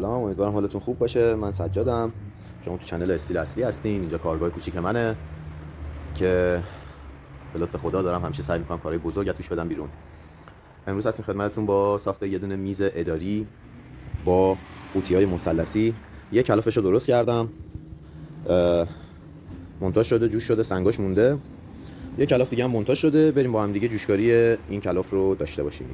سلام، امیدوارم حالتون خوب باشه. من سجادم. شما تو چنل استیل اصلی هستین. اینجا کارگاه کوچیک منه که به لطف خدا دارم همیشه سعی میکنم کارهای بزرگ توش بدم بیرون. امروز هستیم خدمتتون با ساخت یه دونه میز اداری با قوطی‌های مثلثی. یه کلافش رو درست کردم، مونتاژ شده، جوش شده، سنگاش مونده. یه کلاف دیگه هم مونتاژ شده. بریم با هم دیگه جوشکاری این کلاف رو داشته باشیم.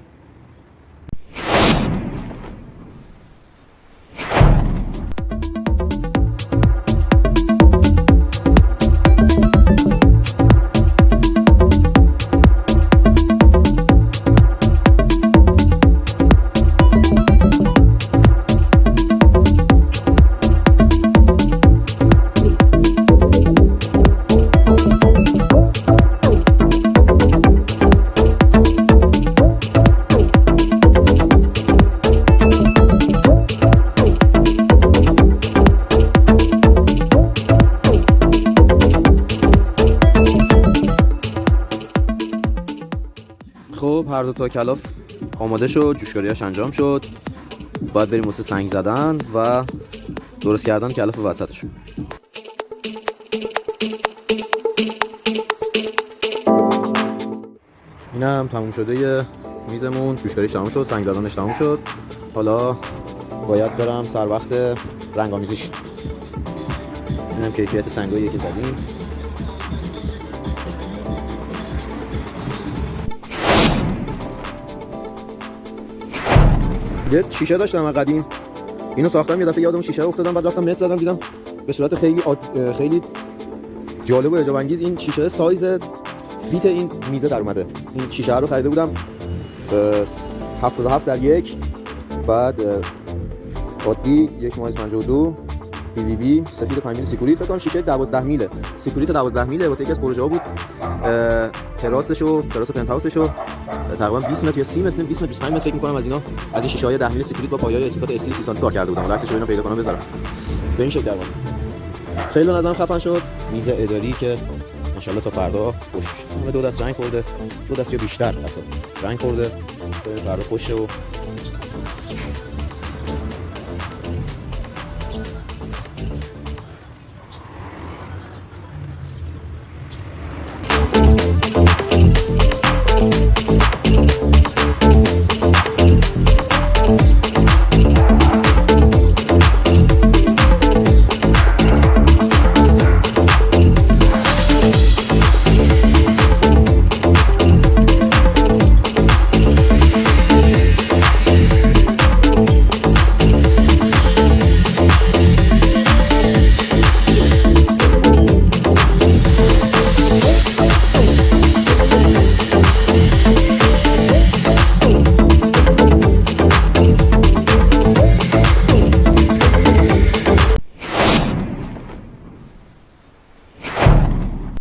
خب هر دو تا کلاف آماده شد، جوشکاریاش انجام شد. باید بریم واسه سنگ زدن و درست کردن کلاف وسطشون. اینم تموم شده یه میزمون، جوشکاریش تموم شد، سنگ زدنش تموم شد. حالا باید برم سر وقت رنگ آمیزیش. اینم کیفیت سنگایی که زدیم. یه شیشه داشتم من قدیم، اینو ساختم، یه دفعه یادم شیشه افتادم، بعد رفتم نت زدم، دیدم به صورت خیلی جالب و اعجاب انگیز این شیشه سایز فیت این میزه در اومده. این شیشه رو خریده بودم 77 در 1، بعد عادی 1.52 PVB سفید 5 میلی سیکوریت، فکر کنم شیشه 12 میله سیکوریت 12 میله. واسه یکی از پروژه ها بود. تراس پنت هاوسشو تقریبا 20 متر یا 30 متر 20 متر 25 متر فکر می‌کنم از اینا، از این شیشه های 10 میلی سیکوریت با پایه‌های اسپات استیل 30 سانتی کار کرده بودم. عکسش رو اینا پیدا کنم بذارم. به این شکل درمان خیلی نظرم خفن شد. میز اداری که ان شاءالله تا فردا خوش بشه. 2 دست رنگ خورده، 2 دست یا بیشتر حتی رنگ خورده. فردا خوشه و